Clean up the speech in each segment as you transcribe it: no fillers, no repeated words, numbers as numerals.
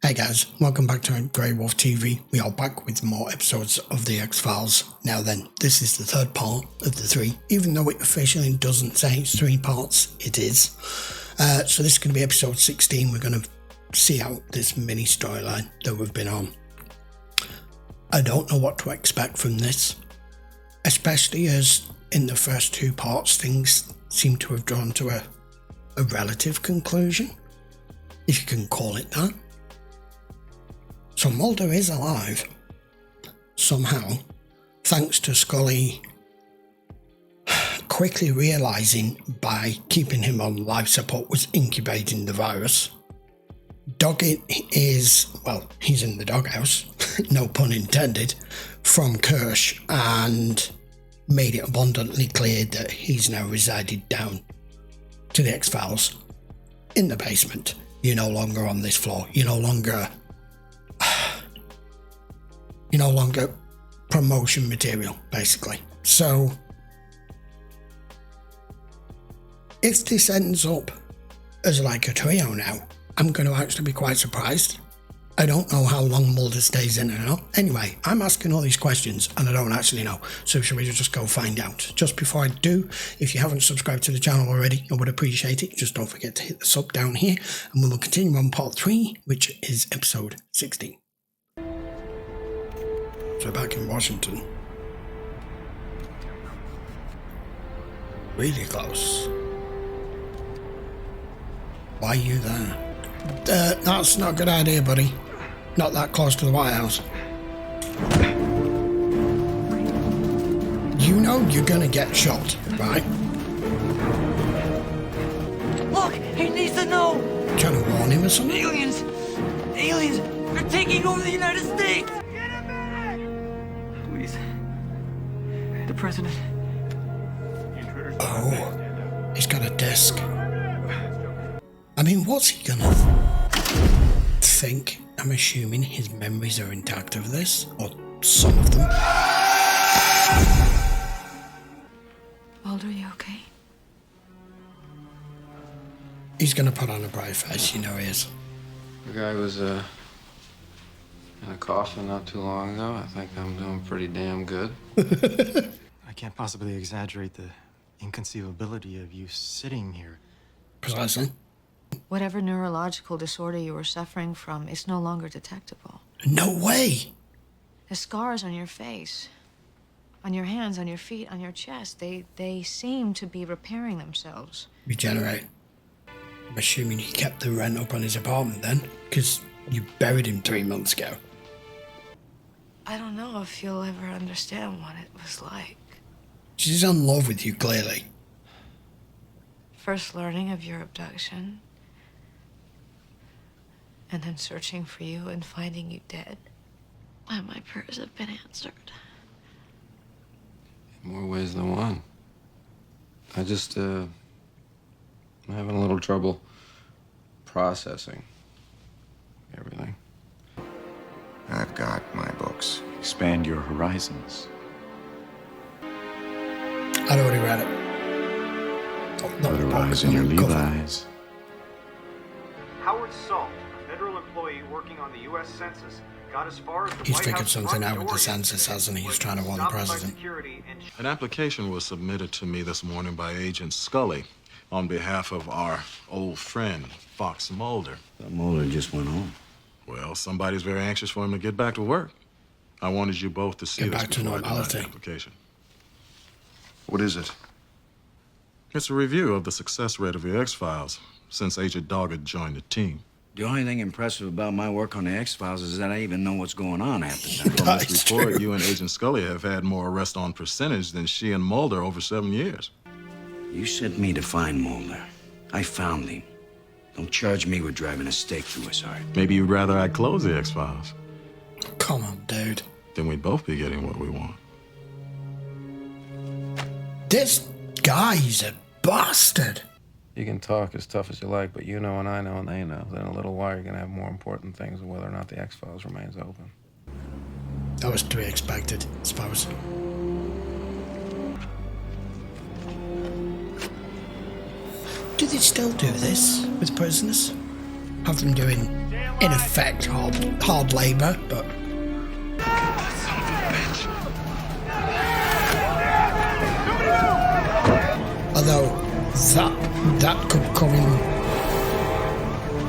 Hey guys, welcome back to GreyWolf TV. We are back with more episodes of the X-Files. Now then, this is the third part of the three. Even though it officially doesn't say it's 3 parts, it is. So this is going to be episode 16. We're going to see out this mini storyline that we've been on. I don't know what to expect from this, especially as in the first 2 parts things seem to have drawn to a relative conclusion, if you can call it that. So Mulder is alive, somehow, thanks to Scully quickly realising by keeping him on life support was incubating the virus. Doggett is, well, he's in the doghouse, no pun intended, from Kersh, and made it abundantly clear that he's now resided down to the X-Files in the basement. You're no longer on this floor, you're no longer promotion material, basically. So if this ends up as like a trio now, I'm going to actually be quite surprised. I don't know how long Mulder stays in and out. Anyway, I'm asking all these questions and I don't actually know. So should we just go find out? Just before I do, if you haven't subscribed to the channel already, I would appreciate it. Just don't forget to hit the sub down here, and we will continue on part 3, which is episode 16. So back in Washington. Really close. Why are you there? That's not a good idea, buddy. Not that close to the White House. You know you're gonna get shot, right? Look, he needs to know. Trying to warn him or something? Aliens, they're taking over the United States. Please, the president. Oh, he's got a desk. I mean, what's he gonna think? I'm assuming his memories are intact of this, or some of them. Mulder, you okay? He's gonna put on a bright face, you know he is. The guy was in a coffin not too long ago. I think I'm doing pretty damn good. I can't possibly exaggerate the inconceivability of you sitting here. Precisely. Whatever neurological disorder you were suffering from is no longer detectable. No way! The scars on your face, on your hands, on your feet, on your chest, they seem to be repairing themselves. Regenerate. I'm assuming he kept the rent up on his apartment then, because you buried him 3 months ago. I don't know if you'll ever understand what it was like. She's in love with you, clearly. First learning of your abduction, and then searching for you and finding you dead. And my prayers have been answered. In more ways than one. I just, I'm having a little trouble processing everything. I've got my books. Expand your horizons. I'd already read it. Put a rise in your Levi's. Howard Salt, a federal employee working on the U.S. Census, got as far as the He's White figured House something out front with the door census, yesterday, hasn't he? He's was trying to warn the stopped by president. security and An application was submitted to me this morning by Agent Scully on behalf of our old friend, Fox Mulder. Mulder just went home. Well, somebody's very anxious for him to get back to work. I wanted you both to see Get this back to before I denied normality. the application. What is it? It's a review of the success rate of the X-Files since Agent Doggett joined the team. The only thing impressive about my work on the X-Files is that I even know what's going on half the time. From That's this report, true. you and Agent Scully have had more arrests on percentage than she and Mulder over 7 years. You sent me to find Mulder. I found him. Don't charge me with driving a stake through his heart. Maybe you'd rather I close the X-Files. Come on, dude. Then we'd both be getting what we want. This guy's a bastard. You can talk as tough as you like, but you know and I know and they know that in a little while you're going to have more important things than whether or not the X-Files remains open. That was to be expected, I suppose. Do they still do this with prisoners? Have them doing in effect hard labour, but although that could come in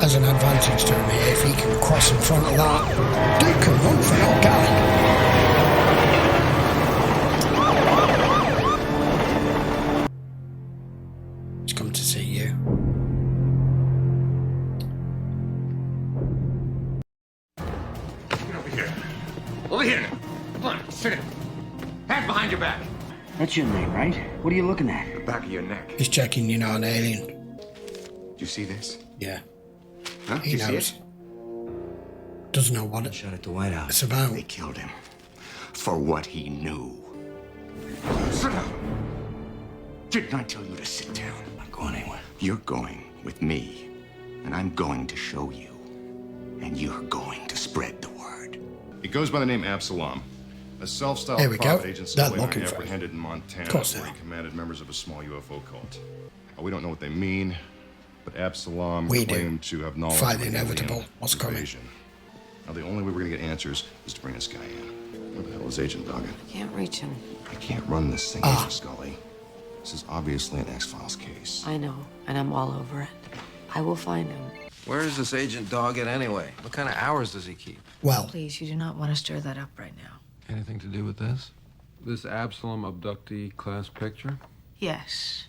as an advantage to him here if he can cross in front of that. Dude can run for that guy. He's come to see you. Get over here. Over here. Come on, sit down. Hands behind your back. That's your name, right? What are you looking at? The back of your neck. He's checking you're not an alien. Do you see this? Yeah. Huh? He Do you see knows. it? Doesn't know what Shot at the White House. it's about. They killed him for what he knew. Sit down. Didn't I tell you to sit down? I'm not going anywhere. You're going with me, and I'm going to show you, and you're going to spread the word. He goes by the name Absalom. A self-styled There we go. private agent They're Scully and I looking for him. apprehended in Montana Of course where they he are. commanded members of a small UFO cult. We don't know what they mean, but Absalom We do. claimed to have knowledge Fight of the an inevitable. alien What's coming? invasion. Now, the only way we're gonna get answers is to bring this guy in. Where the hell is Agent Doggett? Can't reach him. I can't run this thing for Scully. This is obviously an X-Files case. I know, and I'm all over it. I will find him. Where is this Agent Doggett anyway? What kind of hours does he keep? Well, Please, you do not want to stir that up right now. Anything to do with this? This Absalom abductee class picture? Yes.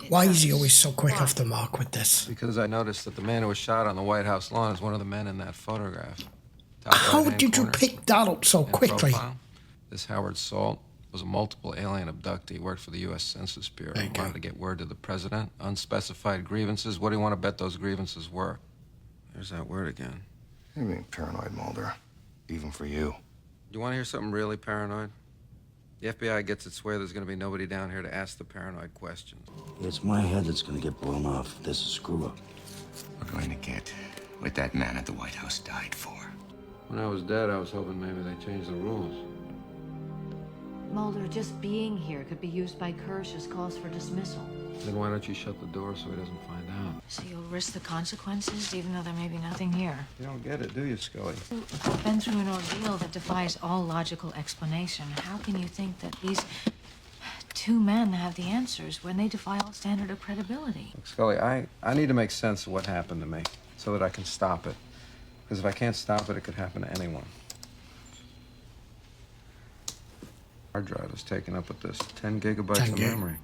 why is he always so quick off the mark with this? Because I noticed that the man who was shot on the White House lawn is one of the men in that photograph. Top How right-hand did you corner. pick that up so In quickly? profile. This Howard Salt was a multiple alien abductee, worked for the U.S. Census Bureau. There you go. Wanted to get word to the president. Unspecified grievances. What do you want to bet those grievances were? There's that word again. You're being paranoid, Mulder. Even for you. You want to hear something really paranoid? The FBI gets its way there's going to be nobody down here to ask the paranoid questions. It's my head that's gonna get blown off. This is a screw up. We're going to get what that man at the White House died for. When I was dead, I was hoping maybe they changed the rules. Mulder, just being here could be used by Kersh as cause for dismissal. Then why don't you shut the door so he doesn't find out? So you'll risk the consequences, even though there may be nothing here. You don't get it, do you, Scully? You've been through an ordeal that defies all logical explanation. How can you think that these two men have the answers when they defy all standard of credibility? Look, Scully, I need to make sense of what happened to me so that I can stop it. Because if I can't stop it, it could happen to anyone. Hard drive is taken up with this 10 gigabytes 10 of gig. memory.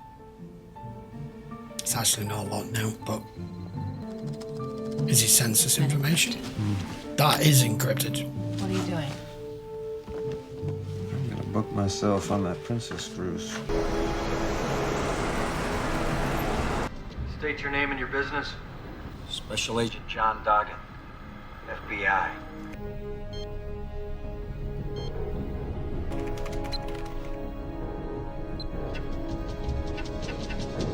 It's actually not a lot now, but is it census information? That is encrypted. What are you doing? I'm gonna book myself on that princess cruise. State your name and your business. Special Agent John Doggett, FBI.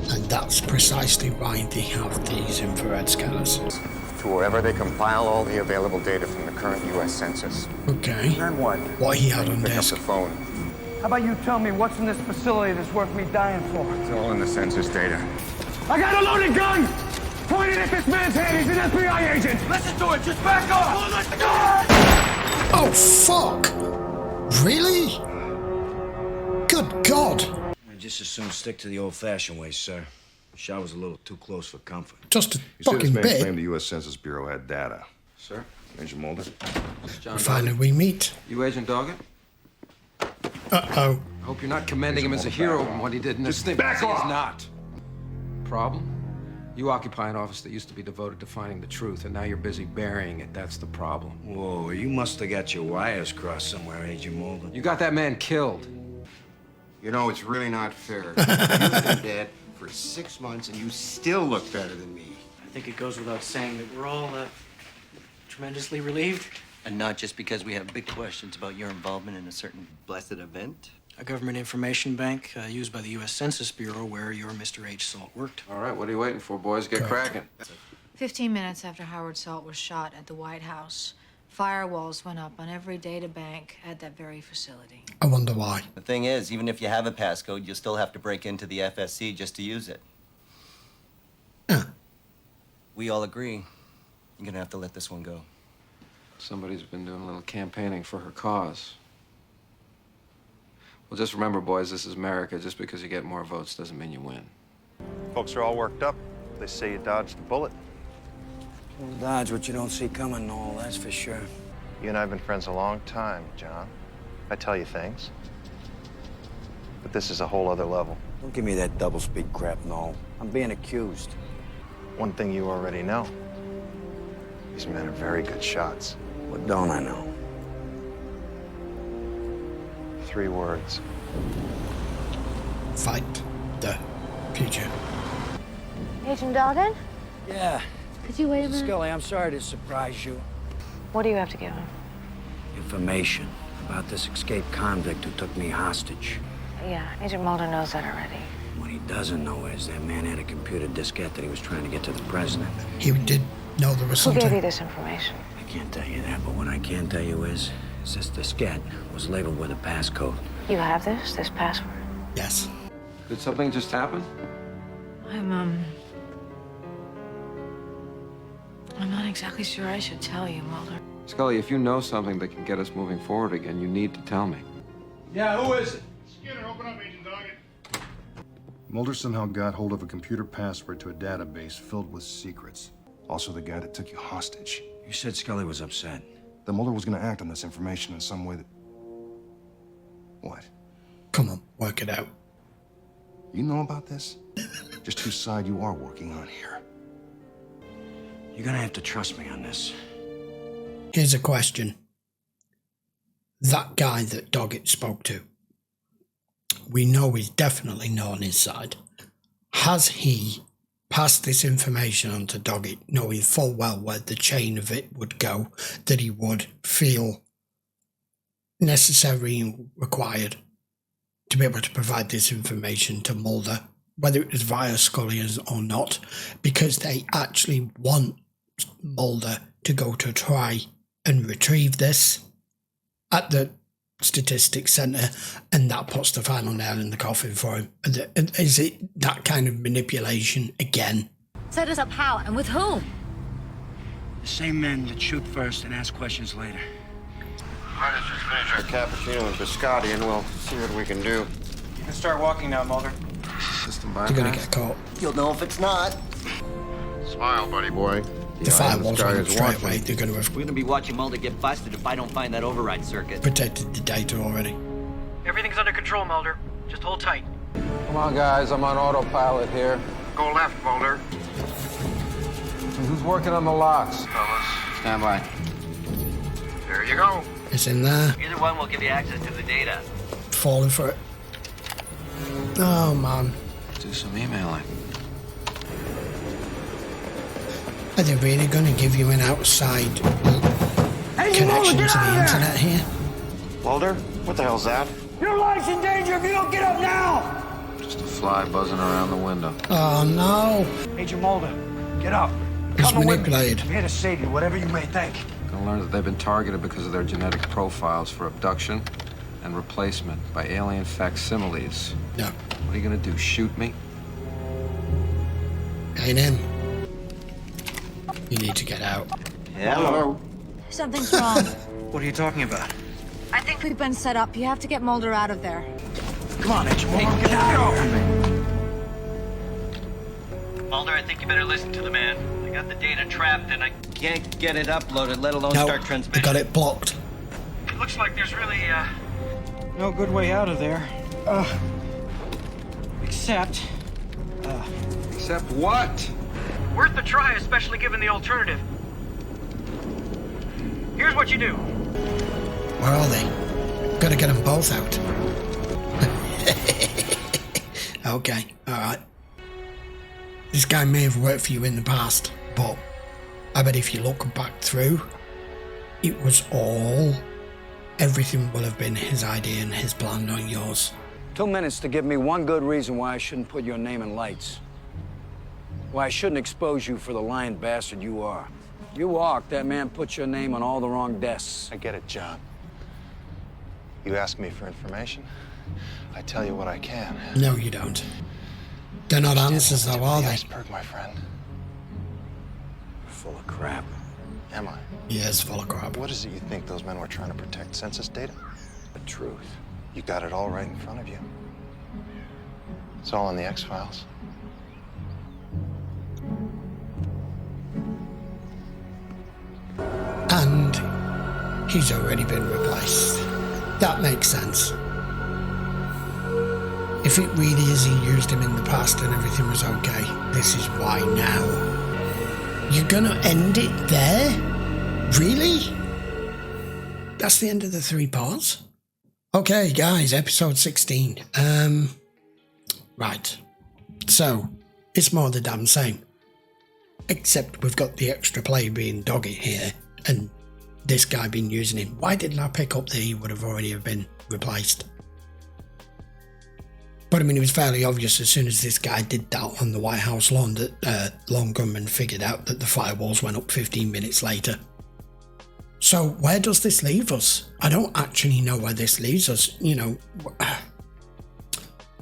And that's precisely why they have these infrared scanners. To wherever they compile all the available data from the current U.S. Census. Okay. Then what? What he had on Pick up desk. the phone. How about you tell me what's in this facility that's worth me dying for? It's all in the census data. I got a loaded gun! Pointed at this man's head. He's an FBI agent. Listen to it, just back off! Let the gun! Oh, fuck! Really? Good God! I just as soon stick to the old-fashioned way, sir. The shot was a little too close for comfort. Just a You see, this fucking man bit. claimed the U.S. Census Bureau had data. Sir? Agent Mulder? It's John Finally, Doggett. we meet. You Agent Doggett? Uh-oh. I hope you're not commending him as a hero in what he did in this thing. back because he off! is not. Problem? You occupy an office that used to be devoted to finding the truth, and now you're busy burying it. That's the problem. Whoa, you must have got your wires crossed somewhere, Agent Mulder. You got that man killed. You know, it's really not fair. You've been dead for 6 months and you still look better than me. I think it goes without saying that we're all tremendously relieved. And not just because we have big questions about your involvement in a certain blessed event. A government information bank used by the U.S. Census Bureau where your Mr. H. Salt worked. All right, what are you waiting for, boys? Get cracking. 15 minutes after Howard Salt was shot at the White House, firewalls went up on every data bank at that very facility. I wonder why. The thing is, even if you have a passcode, you'll still have to break into the FSC just to use it. Huh. We all agree You're gonna have to let this one go. Somebody's been doing a little campaigning for her cause. Well, just remember, boys, this is America. Just because you get more votes doesn't mean you win. Folks are all worked up. They say you dodged the bullet. You'll dodge what you don't see coming, Noel, that's for sure. You and I have been friends a long time, John. I tell you things. But this is a whole other level. Don't give me that doublespeak crap, Noel. I'm being accused. One thing you already know. These men are very good shots. What don't I know? 3 words. Fight the future. Agent Duggan? Yeah. Could you wait a minute? Scully, I'm sorry to surprise you. What do you have to give him? Information about this escaped convict who took me hostage. Yeah, Agent Mulder knows that already. What he doesn't know is that man had a computer diskette that he was trying to get to the president. He did know there was Who something. gave you this information? I can't tell you that, but what I can tell you is this diskette was labeled with a passcode. You have this password? Yes. Did something just happen? I'm not exactly sure I should tell you, Mulder. Scully, if you know something that can get us moving forward again, you need to tell me. Yeah, who is it? Skinner, open up, Agent Duggan. Mulder somehow got hold of a computer password to a database filled with secrets. Also the guy that took you hostage. You said Scully was upset. That Mulder was going to act on this information in some way that... What? Come on, work it out. You know about this? Just whose side you are working on here. You're gonna have to trust me on this. Here's a question. That guy that Doggett spoke to, we know he's definitely not on his side. Has he passed this information on to Doggett, knowing full well where the chain of it would go, that he would feel necessary and required to be able to provide this information to Mulder, whether it was via Scully or not, because they actually want Mulder to go to try and retrieve this at the statistics centre, and that puts the final nail in the coffin for him. And is it that kind of manipulation again? Set us up how and with whom? The same men that shoot first and ask questions later. Why don't you finish our cappuccino and biscotti and we'll see what we can do. You can start walking now, Mulder. System You're bypass. going to get caught. You'll know if it's not. Smile, buddy boy. The firewalls went up straight away. They're going to have We're gonna be watching Mulder get busted if I don't find that override circuit. protected the data already. Everything's under control, Mulder. Just hold tight. Come on, guys. I'm on autopilot here. Go left, Mulder. Who's working on the locks? Fellas, Stand by. there you go. It's in there. Either one will give you access to the data. Falling for it. Oh, man. Do some emailing. Are they really going to give you an outside connection to the internet here? Mulder, what the hell's that? Your life's in danger if you don't get up now! Just a fly buzzing around the window. Oh, no. Agent Mulder, get up. It's Come with me. manipulated. I'm here to save you, whatever you may think. Gonna learn that they've been targeted because of their genetic profiles for abduction and replacement by alien facsimiles. No. What are you gonna do, shoot me? Ain't him. You need to get out. Hello. Something's wrong. What are you talking about? I think we've been set up. You have to get Mulder out of there. Come on, Agent Mulder, get out! Mulder, I think you better listen to the man. I got the data trapped and I can't get it uploaded, let alone No, start they transmission. got it blocked. It looks like there's really, no good way out of there. Except what? worth the try, especially given the alternative. Here's what you do. Where are they? Gotta get them both out. Okay, alright. This guy may have worked for you in the past, but I bet if you look back through, it was all... Everything will have been his idea and his plan, not yours. 2 minutes to give me one good reason why I shouldn't put your name in lights. Why I shouldn't expose you for the lying bastard you are. You walked, that man put your name on all the wrong desks. I get it, John. You ask me for information, I tell you what I can. No, you don't. They're not answers, though, are they? Iceberg, my friend. Full of crap. Am I? Yes, full of crap. What is it you think those men were trying to protect census data? The truth. You got it all right in front of you. It's all in the X-Files. And he's already been replaced. That makes sense. If it really is he used him in the past and everything was okay, this is why now. You're gonna end it there? Really? That's the end of the 3 parts? Okay, guys, episode 16. Right. So, it's more the damn same. Except we've got the extra play being Doggy here, and this guy been using him. Why didn't I pick up that he would have already have been replaced? But I mean, it was fairly obvious as soon as this guy did that on the White House lawn that Lone Gunman figured out that the firewalls went up 15 minutes later. So where does this leave us? I don't actually know where this leaves us. You know,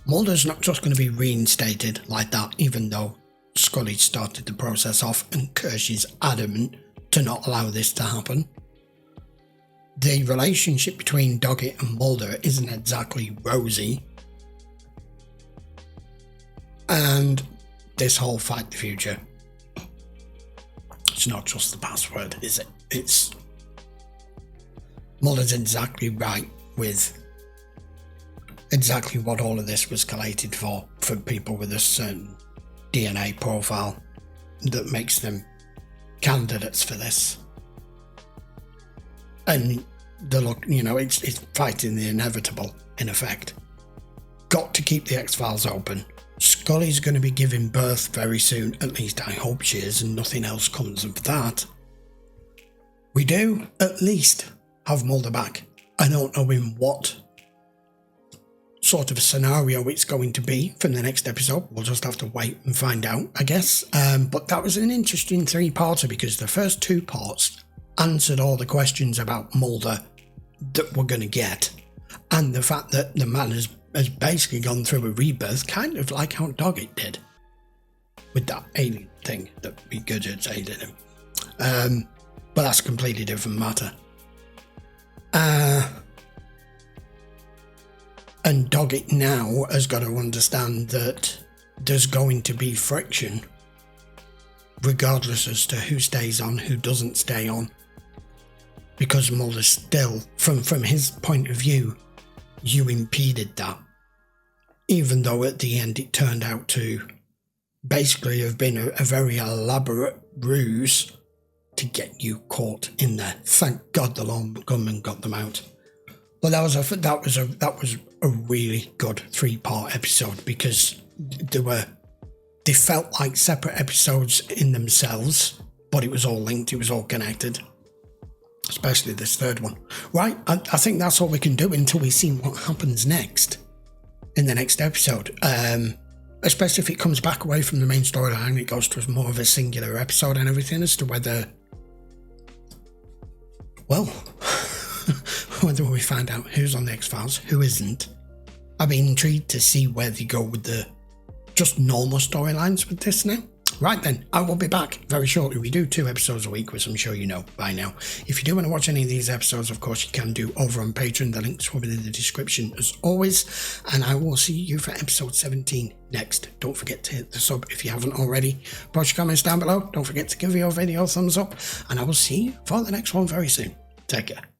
Mulder's not just going to be reinstated like that, even though Scully started the process off and Kersh is adamant to not allow this to happen. The relationship between Doggett and Mulder isn't exactly rosy. And this whole fight the future, it's not just the password, is it? It's Mulder's exactly right with exactly what all of this was collated for people with a certain DNA profile that makes them candidates for this. And the look, you know, it's fighting the inevitable in effect. Got to keep the X-Files open. Scully's going to be giving birth very soon, at least I hope she is, and nothing else comes of that. We do at least have Mulder back. I don't know in what sort of scenario it's going to be for the next episode. We'll just have to wait and find out, I guess. But that was an interesting 3-parter because the first 2 parts answered all the questions about Mulder that we're going to get, and the fact that the man has basically gone through a rebirth, kind of like how Doggett did with that alien thing that we regurgitated him. But that's a completely different matter. And Doggett now has got to understand that there's going to be friction regardless as to who stays on, who doesn't stay on, because Mulder's still, from his point of view, you impeded that. Even though at the end it turned out to basically have been a very elaborate ruse to get you caught in there. Thank God the Lone Gunman got them out. But that was a really good 3-part episode because they felt like separate episodes in themselves, but it was all linked, it was all connected. Especially this 3rd one. Right, I think that's all we can do until we see what happens next in the next episode. Especially if it comes back away from the main storyline and it goes to more of a singular episode and everything as to whether, well, whether we find out who's on the X-Files, who isn't. I've been intrigued to see where they go with the just normal storylines with this now. Right then, I will be back very shortly. We do 2 episodes a week, which I'm sure you know by now. If you do want to watch any of these episodes, of course, you can do over on Patreon. The links will be in the description as always. And I will see you for episode 17 next. Don't forget to hit the sub if you haven't already. Post your comments down below. Don't forget to give your video a thumbs up. And I will see you for the next one very soon. Take care.